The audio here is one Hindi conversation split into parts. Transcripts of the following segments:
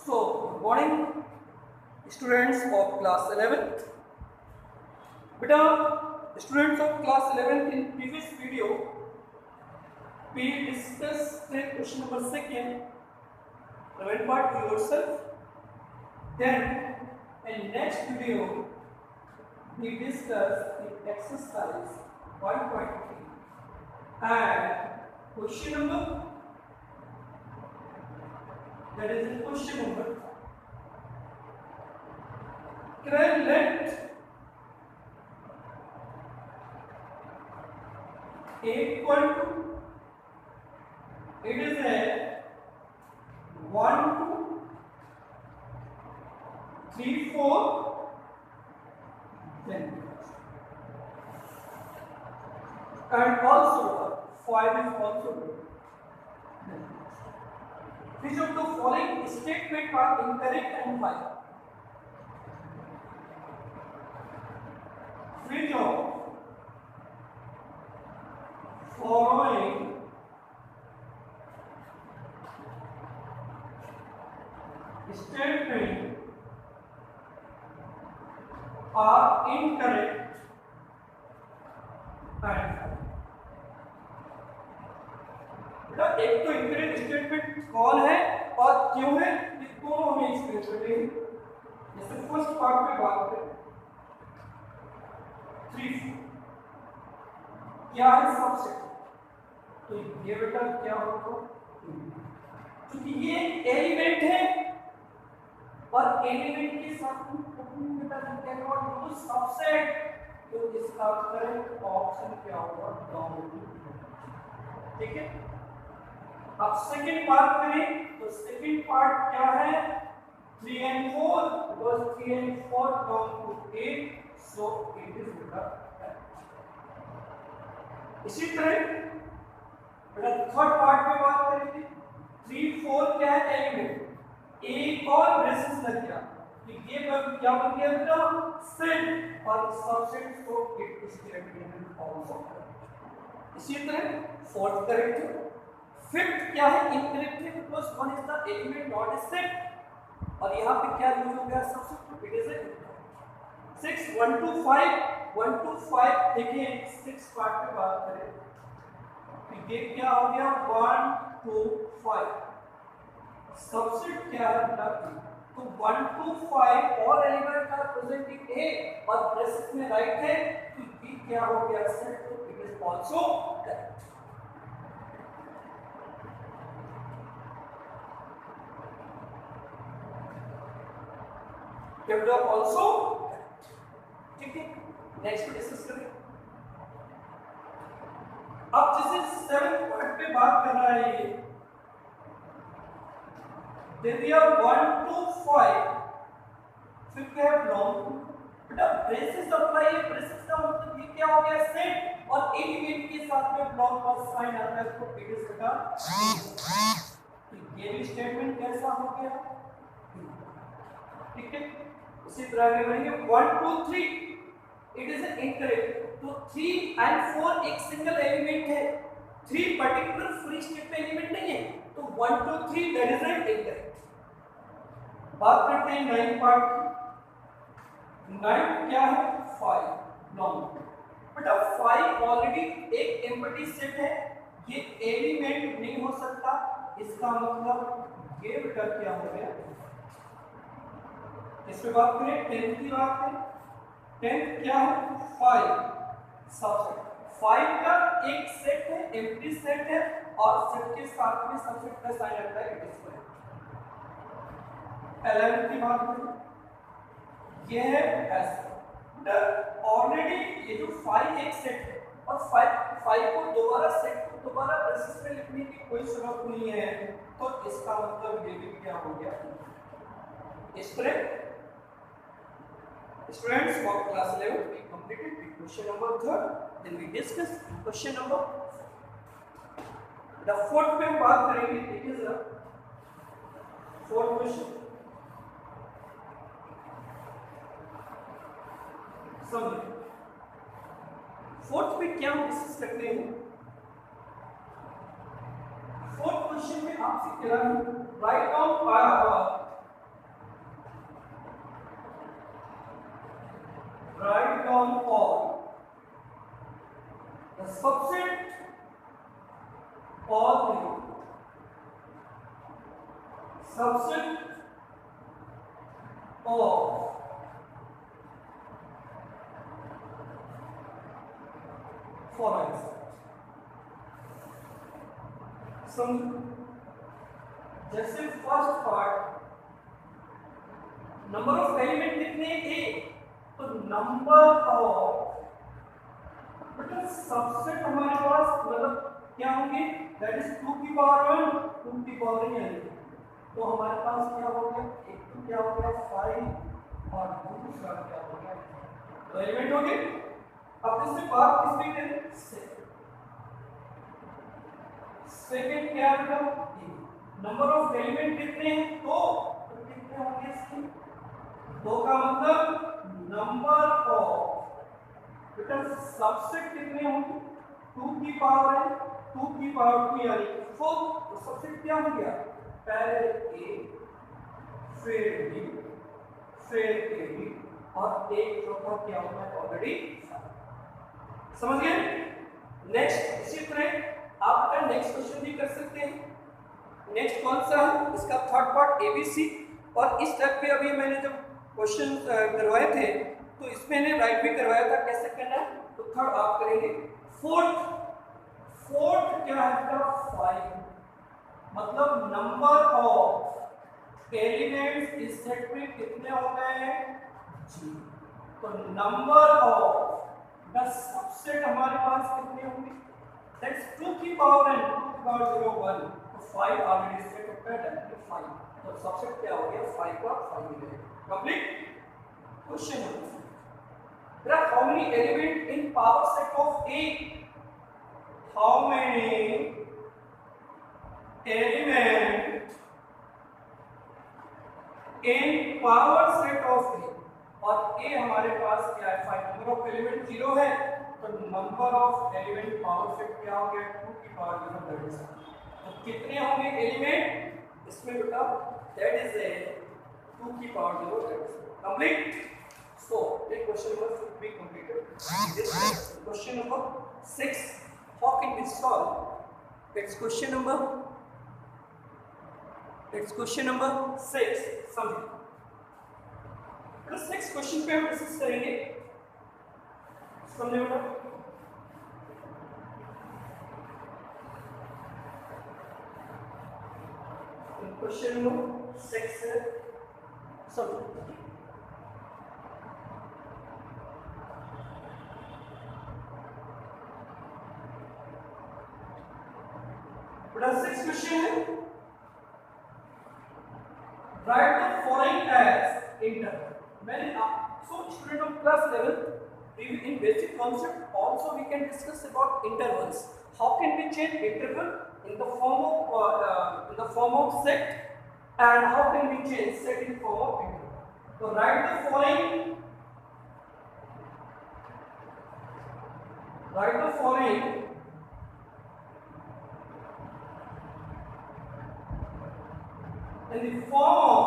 So, good morning, students of class 11th. Beta, students of class 11th, in previous video, we discussed the question number 2nd, prevent part to yourself. Then, in next video, we discussed the exercise 1.3 and question number. That is the question number. Let A equal to, it is a 1, 2, 3, 4, 10. And also 5 is also good. Which of the following statements are incorrect and why? Which of following statements are incorrect and एक तो इनकरेक्ट स्टेटमेंट कौन है और क्यों है, ये दोनों हमें एक्सप्लेन करने हैं। जैसे फर्स्ट पार्ट में बात करें 3 क्या है सबसेट, तो ये बेटा क्या होगा, क्योंकि ये एलिमेंट है और एलिमेंट के साथ में बेटा क्या होगा तो सबसेट, तो इसका करेक्ट ऑप्शन क्या होगा, डोमिनेटिंग। ठीक है, अब सेकंड पार्ट करें तो सेकंड पार्ट क्या है 3 and 4 because 3 and 4 come to 8 so it is better। इसी तरह बेटा थर्ड पार्ट में बात करेंगे 3 4 क्या है एलिमेंट, एक और ब्रेसेस लग गया तो ये क्या बन गया बेटा सेट और सबसेट, तो इट इज करेक्ट आल्सो। इसी तरह फोर्थ करेक्ट। फिफ्थ क्या है इनकरेक्ट है because one is the element not a set और यहां पे क्या यूज हो गया सबसेट, इट इज ए 6 1 2 5 देखिए 6 पार्ट में बात करें तो ये क्या हो गया 1 2 5 सबसेट क्या है बेटा, तो 1 2 5 और एलिमेंट आर प्रेजेंट इन ए और ब्रेसेस में राइट है तो ये क्या हो गया सेट, तो it is also correct. Develop also. ठीक है, नेक्स्ट डिस्कस करें। अब जैसे 7 पॉइंट पे बात कर रहा है ये देन वी आर 1 2 5 फिर क्या है बिलोंग बेटा ब्रेसेस अप्लाई है, ब्रेसेस का मतलब ये क्या हो गया सेट और एलिमेंट के साथ में बिलोंग का साइन आता है तो इट इज बेटा, तो ये भी स्टेटमेंट कैसा हो गया। ठीक है, इसी तरह आगे बढ़ेंगे 1 2 3 इट इज इनकरेक्ट, तो 3 and 4 एक सिंगल एलिमेंट है, 3 पर्टिकुलर फ्री स्टेट में एलिमेंट नहीं है तो 1 2 3 दैट इज इनकरेक्ट। बात करते हैं 9 पार्ट की। 9 क्या है 5 लॉन्ग, बेटा 5 ऑलरेडी एक एम्प्टी सेट है, ये एलिमेंट नहीं हो सकता, इसका मतलब ये बेटा क्या हो गया। इस पे बात करें 10 की बात करें, 10 क्या है 5 सबसेट, 5 का एक सेट है एम्प्टी सेट है और सेट के साथ में सबसेट का साइन आता है, इट इज करेक्ट। 11 की बात करें ये है ऐसा, ऑलरेडी ये जो 5 एक सेट है और 5 को दोबारा सेट को दोबारा ब्रेसेस में लिखने की कोई जरूरत नहीं है, तो इसका मतलब ये भी क्या हो गया इस तरह। Students for class 11 we completed the question number 3rd, then we discussed question number the 4th पे हम बात करेंगे, it is a 4th question। समझिए 4th पे क्या हम डिस्कस करते हैं। 4th क्वेश्चन में आपसे कह रहा हूं write down on all, the subset all subset of following some, जैसे first part number of element कितने एक, तो नंबर ऑफ बेटा सबसेट हमारे पास मतलब क्या होंगे, दैट इज 2 की पावर 1 2 की पावर n, तो हमारे पास क्या हो गया, एक तो क्या हो गया 5 और दूसरा क्या हो गया, तो एलिमेंट हो गए। अब इससे बात किसकी करें, सेकंड क्या होगा, नंबर ऑफ एलिमेंट कितने हैं, तो कितने होंगे इसके, दो का मतलब नंबर ऑफ बेटा सबसेट कितने होंगे, 2 की पावर है 2 की पावर 2 यानी 4, तो सबसेट क्या हो गया, पहले a फिर b फिर ab और एक चौथा क्या होगा ऑलरेडी, समझ गए। नेक्स्ट इसी तरह आप नेक्स्ट क्वेश्चन भी कर सकते हैं। नेक्स्ट कौन सा है, इसका थर्ड पार्ट ABC, और इस टाइप के अभी मैंने जब क्वेश्चन करवाए थे तो इसमें ने राइट भी करवाया था कैसे करना है, तो थर्ड आप करेंगे। फोर्थ क्या है, 5 मतलब नंबर ऑफ एलिमेंट्स इस सेट में कितने हो गए हैं, तो नंबर ऑफ द सबसेट हमारे पास कितने होंगे, दैट्स 2 की पावर n 2 की पावर 0 1, तो 5 ऑलरेडी सेट ऑफ डेफिनेटली 5, तो सबसेट क्या हो गया 5 का 5 मिलेगा, complete. Question number, there are how many elements in power set of A, how many element in power set of A, और A हमारे पास क्या है 5, नंबर ऑफ एलिमेंट 0 है, तो number of element power set क्या हो गया 2 की पावर 0 दैट इज, तो कितने होंगे एलिमेंट इसमें बेटा, दैट इज 2 की पावर 0 दैट इज कंप्लीट। सो ये question number should be completed. This question number 6, how can we solve, it's question number 6, समझिए। तो 6 क्वेश्चन पे हम डिस्कस करेंगे, समझे बेटा। क्वेश्चन नंबर 6 है, समझो। बेटा 6 क्वेश्चन है, write the following as interval. When so student of class level, in basic concept also we can discuss about intervals. How can we change interval in the form of set, and how can we change set in form of interval? So write the following in the form of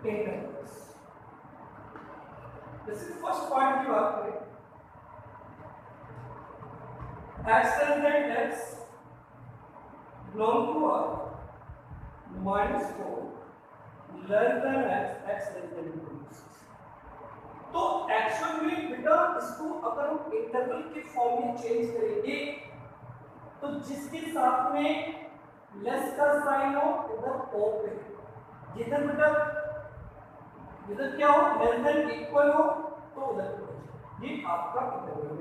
intervals. This is the first point की बात करें, x and x belong to R minus 4 less than x less than 2। तो एक्चुअली बेटा इसको अगर हम इंटरवल के फॉर्म में चेंज करेंगे तो जिसके साथ में लेस का साइन हो उधर ओ पे, जिधर बेटा जिधर क्या हो लेस देन इक्वल हो तो उधर ये आपका इंटरवल है।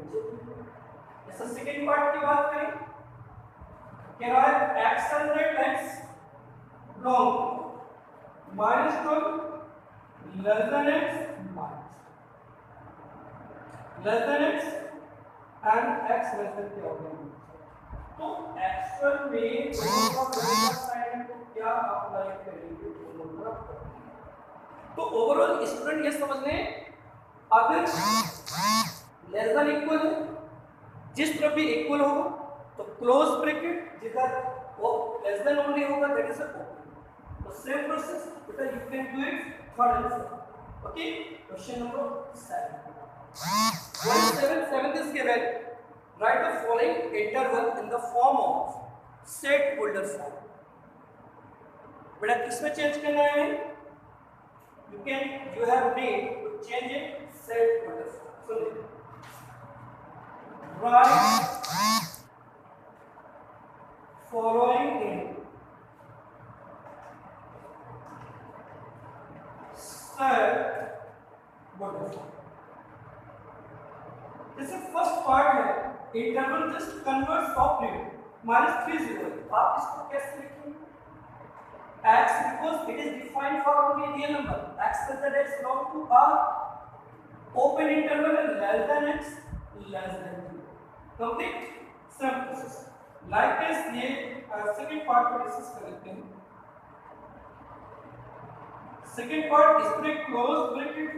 जैसे सेकंड पार्ट की बात करें, क्या है x and x long -12 less than x and x less than क्या होगा, तो एक्चुअल में दोनों का साइन को क्या अप्लाई करेंगे दोनों तरफ। तो ओवरऑल स्टूडेंट ये समझ लें, अगर लेस देन इक्वल है जिस तरफ भी इक्वल होगा तो क्लोज ब्रैकेट, जिधर वो लेस देन ओनली होगा दैट इज ओपन। तो सेम प्रोसेस बेटा you can do it third answer. Okay, question number 7. 177 is given. Write the following interval in the form of set holder form. बेटा किसमें चेंज करना है? You have need to change it set holder form. सुनिए. Write following in set holder form. जैसे फर्स्ट पार्ट है इंटरवल जस्ट कन्वर्ट सॉफ्टली -30 आप इसको कैसे लिखेंगे? x because it is defined for only real number x that is belong to a open interval and less than x less than 0. complete sum process like this. ये सेकंड पार्ट को डिस्कस कर लेते हैं. सेकंड पार्ट इसमें क्लोज ब्रैकेट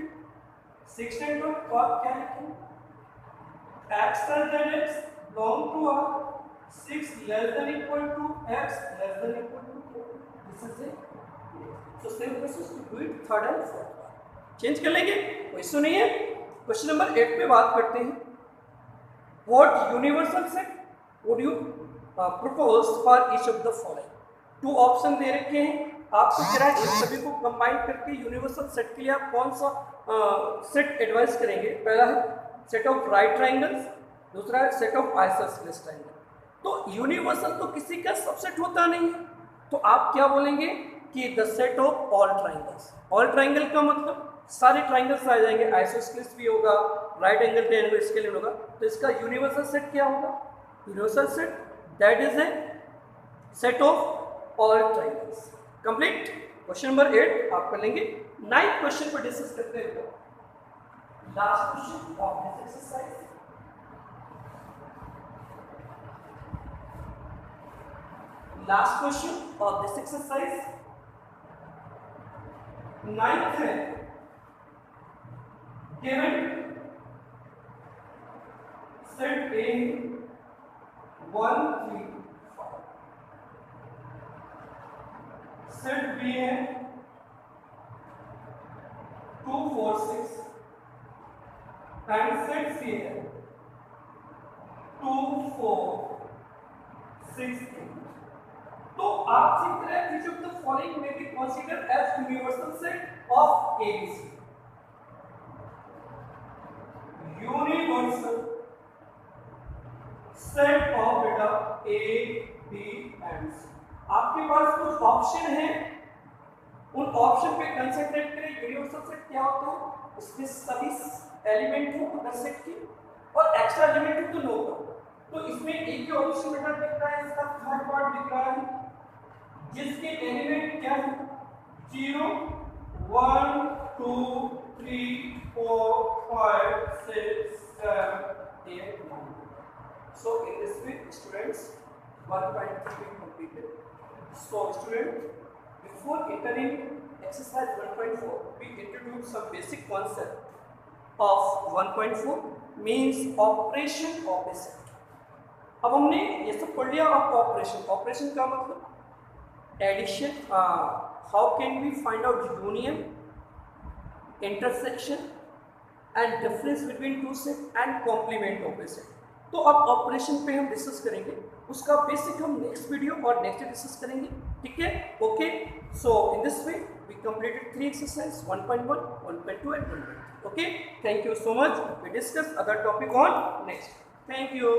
6 and 2 और क्या लिखेंगे? x less than x belong to a 6 less than equal to x less than equal to 4. This is it. So same process to do it third and fourth. Change कर लेंगे, कोई इशू नहीं है. क्वेश्चन नंबर 8 पे बात करते हैं. What universal set would you propose for each of the following? 2 option दे रखे हैं. आपको क्या इन सभी को कंबाइन करके यूनिवर्सल सेट के लिए आप कौन सा सेट एडवाइस करेंगे? पहला है सेट ऑफ राइट ट्राइंगल्स, दूसरा है सेट ऑफ आइसोसेलेस ट्राइंगल. तो यूनिवर्सल तो किसी का सबसेट होता नहीं है, तो आप क्या बोलेंगे कि the set of all triangles. All triangle का मतलब सारे ट्राइंगल्स आ जाएंगे, आइसोसेलेस भी होगा, राइट एंगल ट्राइंगल स्केलिन होगा. तो इसका यूनिवर्सल सेट क्या होगा? Universal set that is a set of all triangles. Complete. Question number 8 आप कर लेंगे. 9th क्वेश्चन पर डिस्कस करते हैं. Last question of this exercise. Last question of this exercise. 9th है given set A 1 3 5. set B है 2 4 6 and set C है 2 4 6 8. तो आप सीख रहे हैं which of the following may be considered as universal set of ABC. Universal set of बेटा A, B and C. आपके पास कुछ ऑप्शन है, उन ऑप्शन पे कंसंट्रेट करें. यूनिवर्सल सेट क्या होता है? इसमें सभी एलिमेंट हो अगर सेट की और एक्स्ट्रा एलिमेंट हो तो नो हो. तो इसमें एक ही ऑप्शन बेटा दिख रहा है, इसका थर्ड पार्ट दिख रहा है जिसके एलिमेंट क्या है? 0 1 2 3 4 5 6 7 8 9. So in this way students 1.3 completed. So student, before entering exercise 1.4 we introduce some basic concept of 1.4 means operation of a set. अब हमने ये सब पढ़ लिया. अब ऑपरेशन का मतलब addition, how can we find out union, intersection and difference between two set and complement of a set. तो अब ऑपरेशन पे हम डिस्कस करेंगे, उसका बेसिक हम नेक्स्ट वीडियो और नेक्स्ट डिस्कस करेंगे. ठीक है, okay. So in this way we completed 3 exercise 1.1 1.2 and 1.3. okay, thank you so much. We discuss other topic on next. Thank you.